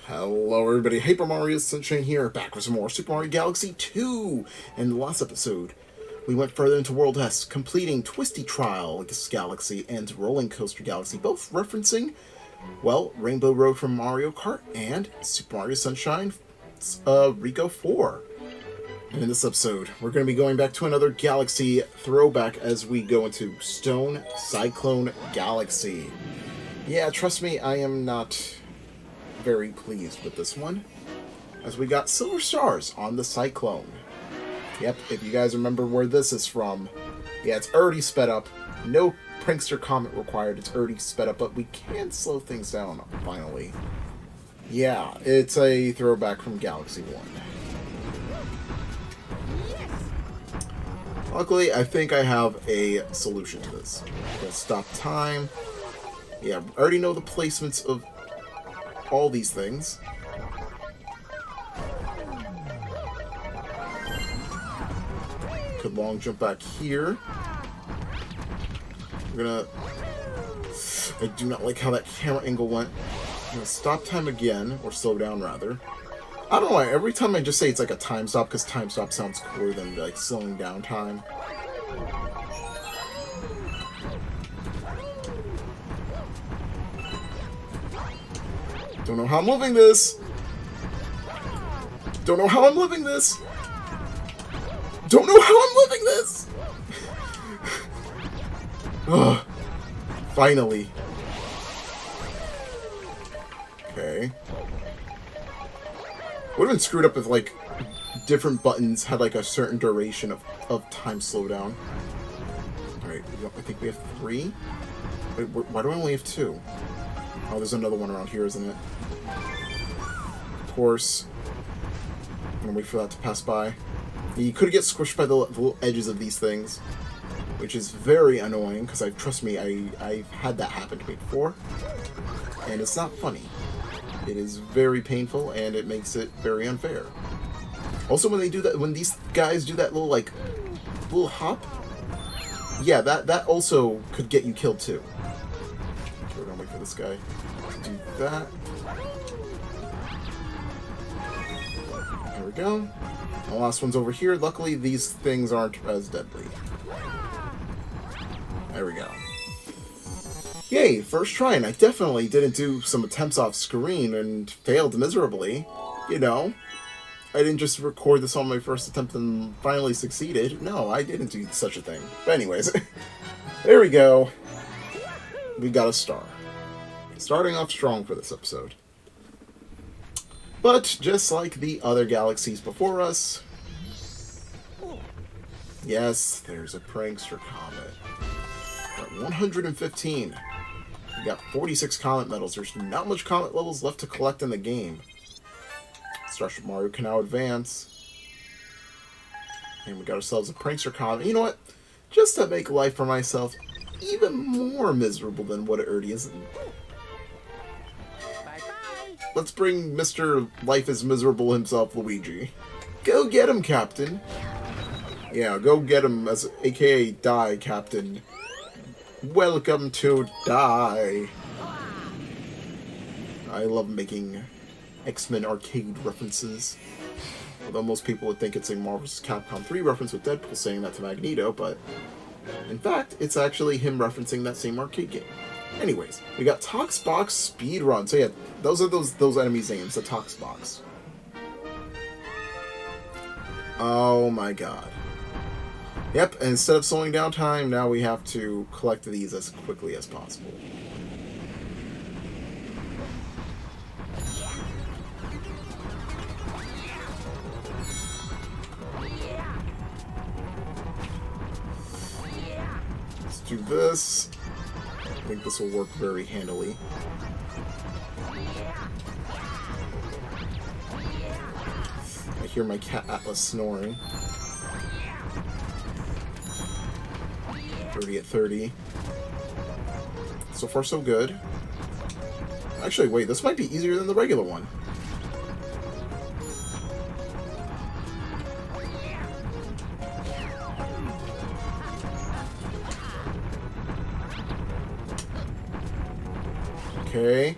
Hello everybody, Hyper Mario Sunshine here, back with some more Super Mario Galaxy 2! In the last episode, we went further into World S, completing Twisty Trial Galaxy and Rolling Coaster Galaxy, both referencing, well, Rainbow Road from Mario Kart and Super Mario Sunshine Rico 4. And in this episode, we're going to be going back to another Galaxy throwback as we go into Stone Cyclone Galaxy. Yeah, trust me, I am not very pleased with this one, as we got silver stars on the Cyclone. Yep, if you guys remember where this is from, yeah, it's already sped up. No prankster comment required, it's already sped up, but we can slow things down, finally. Yeah, it's a throwback from Galaxy 1. Luckily, I think I have a solution to this. I'm gonna stop time. Yeah, I already know the placements of all these things. Could long jump back here. We're gonna... I do not like how that camera angle went. I'm gonna stop time again, or slow down rather. I don't know why, every time I just say it's like a time stop, because time stop sounds cooler than like slowing down time. Don't know how I'm living this. Don't know how I'm living this. Don't know how I'm living this. Ugh. Finally. Okay. Would have been screwed up if, like, different buttons had, like, a certain duration of time slowdown. Alright, I think we have 3? Wait, why do I only have 2? Oh, there's another one around here, isn't it? Of course. I'm gonna wait for that to pass by. You could get squished by the little edges of these things, which is very annoying, because trust me, I've had that happen to me before. And it's not funny. It is very painful, and it makes it very unfair. Also, when they do that, when these guys do that little hop, yeah, that also could get you killed too. Okay, we're gonna wait for this guy to do that. There we go. The last one's over here. Luckily, these things aren't as deadly. There we go. Yay, first try, and I definitely didn't do some attempts off screen and failed miserably. You know, I didn't just record this on my first attempt and finally succeeded. No, I didn't do such a thing. But anyways, there we go. We got a star. Starting off strong for this episode. But just like the other galaxies before us, yes, there's a prankster comet. At 115. We got 46 comet medals. There's not much comet levels left to collect in the game. Starship Mario can now advance. And we got ourselves a prankster comet. You know what? Just to make life for myself even more miserable than what it already is. Let's bring Mr. Life is Miserable himself, Luigi. Go get him, Captain. Yeah, go get him, as aka Die, Captain. Welcome to Die. I love making X-Men arcade references. Although most people would think it's a Marvel vs. Capcom 3 reference with Deadpool saying that to Magneto, but in fact, it's actually him referencing that same arcade game. Anyways, we got Toxbox Speedrun. So yeah, those are those enemies' names, the Toxbox. Oh my god. Yep, and instead of slowing down time, now we have to collect these as quickly as possible. Let's do this. I think this will work very handily. I hear my cat Atlas snoring. 30 at 30. So far, so good. Actually, wait, this might be easier than the regular one. Okay.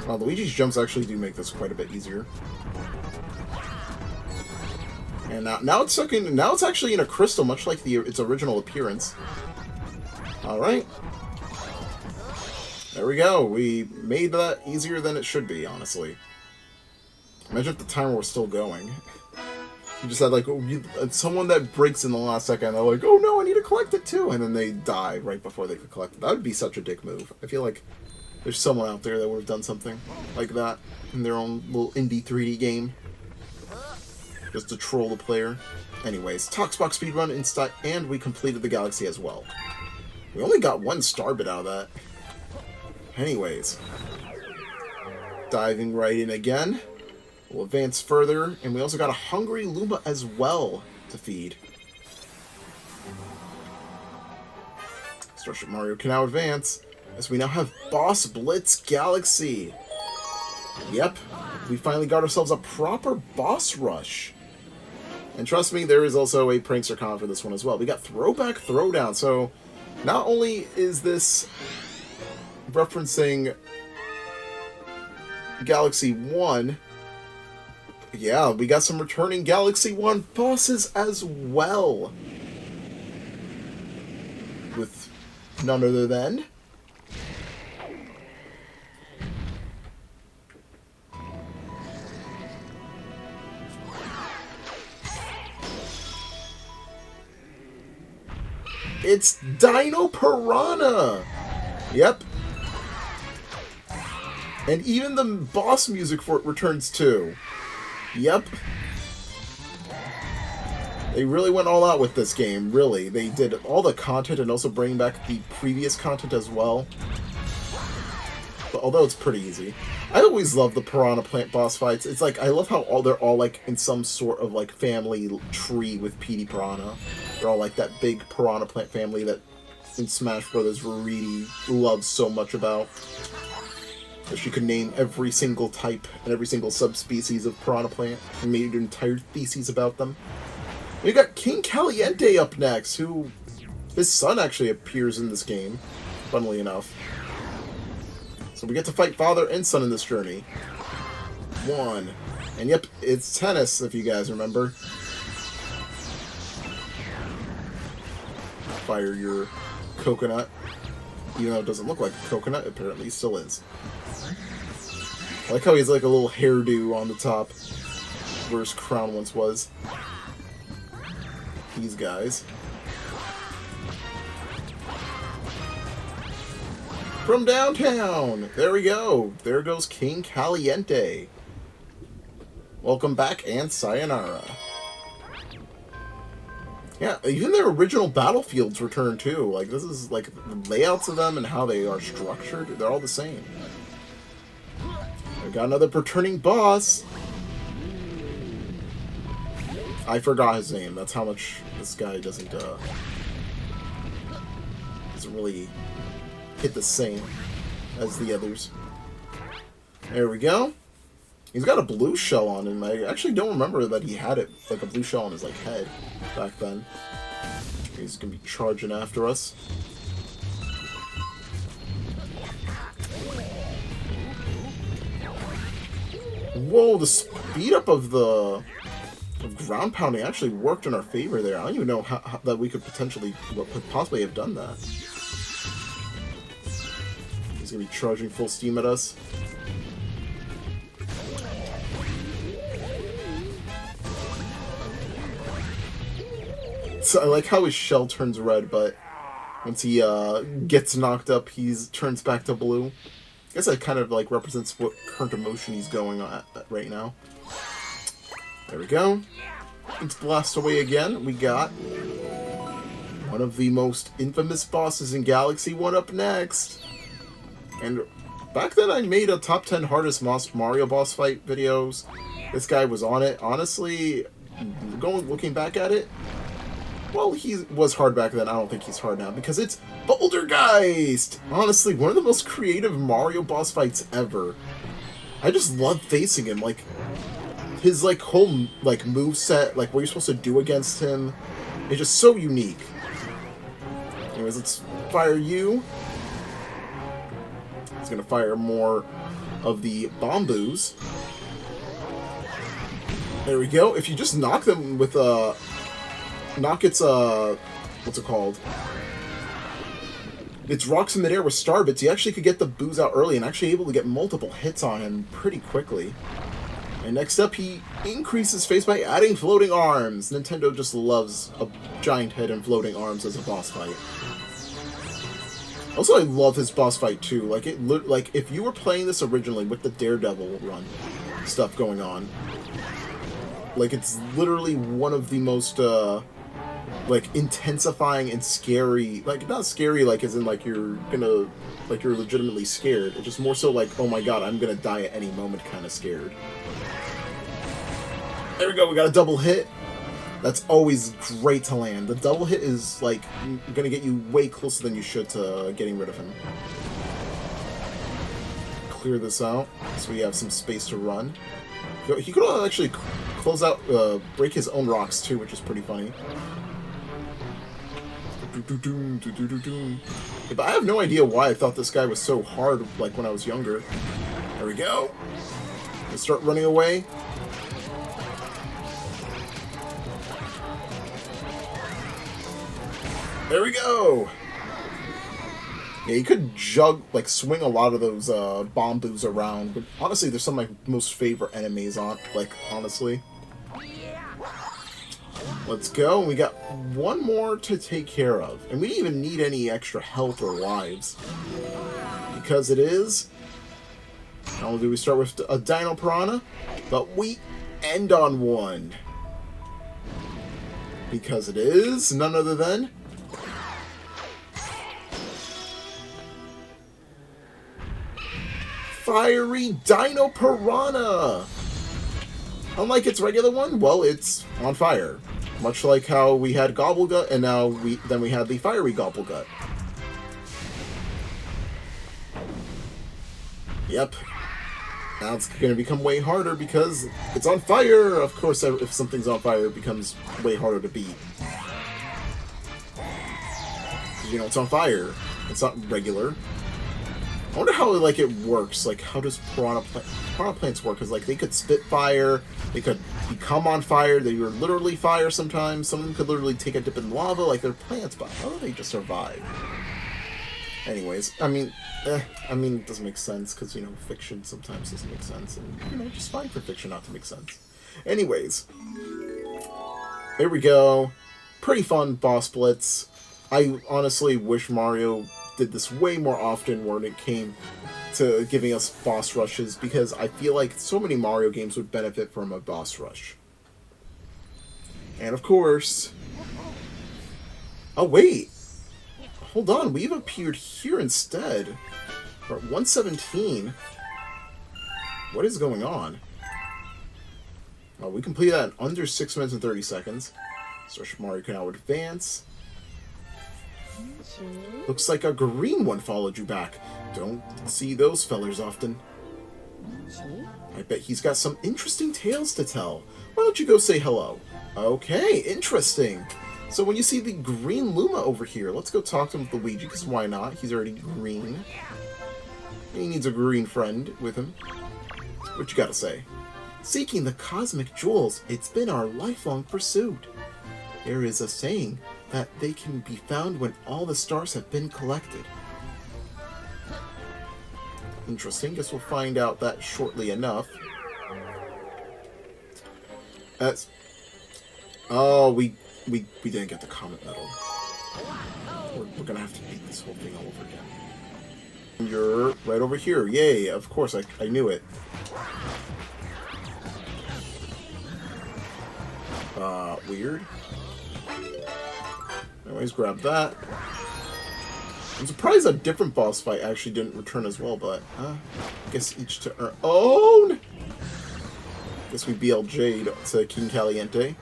Luigi's jumps actually do make this quite a bit easier. And now it's actually in a crystal, much like its original appearance. Alright. There we go. We made that easier than it should be, honestly. Imagine if the timer was still going. You just had, like, someone that breaks in the last second, they're like, oh no, I need to collect it too! And then they die right before they could collect it. That would be such a dick move. I feel like there's someone out there that would have done something like that in their own little indie 3D game. Just to troll the player. Anyways, Toxbox speedrun, and we completed the galaxy as well. We only got 1 star bit out of that. Anyways. Diving right in again. We'll advance further, and we also got a hungry Luma as well to feed. Starship Mario can now advance, as we now have Boss Blitz Galaxy. Yep, we finally got ourselves a proper boss rush. And trust me, there is also a Prankster Con for this one as well. We got Throwback Throwdown, so not only is this referencing Galaxy 1, yeah, we got some returning Galaxy 1 bosses as well. With none other than... it's Dino Piranha! Yep. And even the boss music for it returns too. Yep. They really went all out with this game, really. They did all the content and also bring back the previous content as well. But although it's pretty easy. I always love the Piranha Plant boss fights. It's like, I love how they're all like in some sort of like family tree with Petey Piranha. They're all like that big Piranha Plant family that in Smash Brothers Rarity loves so much about. That she could name every single type and every single subspecies of Piranha Plant and made an entire thesis about them. We got King Caliente up next, who... his son actually appears in this game, funnily enough. So we get to fight father and son in this journey. 1. And yep, it's tennis, if you guys remember. Fire your coconut. Even though it doesn't look like a coconut, apparently it still is. I like how he has like a little hairdo on the top, where his crown once was. These guys. From downtown! There we go! There goes King Caliente. Welcome back and sayonara. Yeah, even their original battlefields return too. Like, this is like the layouts of them and how they are structured, they're all the same. We got another returning boss. I forgot his name. That's how much this guy doesn't really hit the same as the others. There we go. He's got a blue shell on him. I actually don't remember that he had it, like a blue shell on his like head back then. He's gonna be charging after us. Whoa, the speed up of the ground pounding actually worked in our favor there. I don't even know how that we could possibly have done that. He's gonna be charging full steam at us. So I like how his shell turns red, but once he gets knocked up, he turns back to blue. I guess that kind of like represents what current emotion he's going on at right now. There we go. Let's blast away again. We got one of the most infamous bosses in Galaxy 1 up next. And back then I made a top 10 hardest Mario boss fight videos. This guy was on it. Honestly, looking back at it, well, he was hard back then. I don't think he's hard now because it's Bouldergeist! Honestly, one of the most creative Mario boss fights ever. I just love facing him. Like, his like whole like moveset, like what you're supposed to do against him, is just so unique. Anyways, let's fire you. He's gonna fire more of the Bomboos. There we go. If you just knock them with knock its what's it called? Its rocks in midair with star bits, you actually could get the boos out early and actually able to get multiple hits on him pretty quickly. And next up, he increases face by adding floating arms. Nintendo just loves a giant head and floating arms as a boss fight. Also, I love his boss fight too. Like if you were playing this originally with the Daredevil run stuff going on, like it's literally one of the most like intensifying and scary, like not scary like as in like you're legitimately scared. It's just more so like, oh my god, I'm gonna die at any moment kind of scared. There we go, we got a double hit. That's always great to land. The double hit is like gonna get you way closer than you should to getting rid of him. Clear this out so we have some space to run. He could actually close out, break his own rocks too, which is pretty funny. But I have no idea why I thought this guy was so hard, like when I was younger. There we go. Let's start running away. There we go. Yeah, you could like swing a lot of those Bomboos around, but honestly, they're some of my most favorite enemies honestly. Let's go. We got one more to take care of. And we didn't even need any extra health or lives. Because it is... Not only do we start with a Dino Piranha, but we end on one. Because it is none other than... Fiery Dino Piranha! Unlike its regular one, well, it's on fire. Much like how we had Gobblegut, and now we had the fiery Gobblegut. Yep. Now it's going to become way harder because it's on fire! Of course, if something's on fire, it becomes way harder to beat. You know, it's on fire. It's not regular. I wonder how, like, it works. Like, how does piranha plants work? Because, like, they could spit fire, they could become on fire, they were literally fire sometimes, some of them could literally take a dip in lava, like, they're plants, but how do they just survive? Anyways, I mean, it doesn't make sense, because, you know, fiction sometimes doesn't make sense, and, you know, just fine for fiction not to make sense. Anyways, there we go. Pretty fun boss blitz. I honestly wish Mario did this way more often when it came to giving us boss rushes, because I feel like so many Mario games would benefit from a boss rush. And of course... Oh wait! Hold on, we've appeared here instead. We're at 117. What is going on? Oh, we completed that in under 6 minutes and 30 seconds. So Mario can now advance. Looks like a green one followed you back. Don't see those fellers often. I bet he's got some interesting tales to tell. Why don't you go say hello? Okay, interesting. So when you see the green Luma over here, let's go talk to him with Luigi, because why not? He's already green. He needs a green friend with him. What you gotta say? Seeking the cosmic jewels, it's been our lifelong pursuit. There is a saying that they can be found when all the stars have been collected. Interesting. Guess we'll find out that shortly enough. That's... Oh, we didn't get the Comet Medal. We're gonna have to beat this whole thing all over again. You're right over here. Yay, of course, I knew it. Weird. Anyways, grab that. I'm surprised a different boss fight actually didn't return as well, but I guess each to our own. Guess we BLJ'd to King Caliente.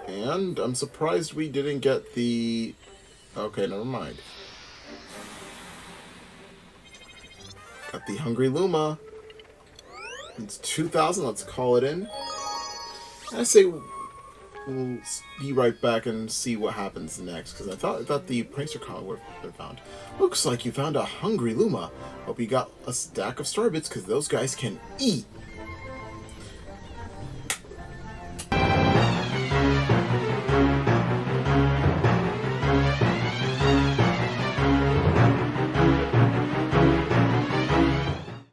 And I'm surprised we didn't get the... Okay, never mind. Got the Hungry Luma. It's 2,000, let's call it in. I say we'll be right back and see what happens next, because I thought the Prankster comic would have been found. Looks like you found a Hungry Luma. Hope you got a stack of Starbits, because those guys can eat.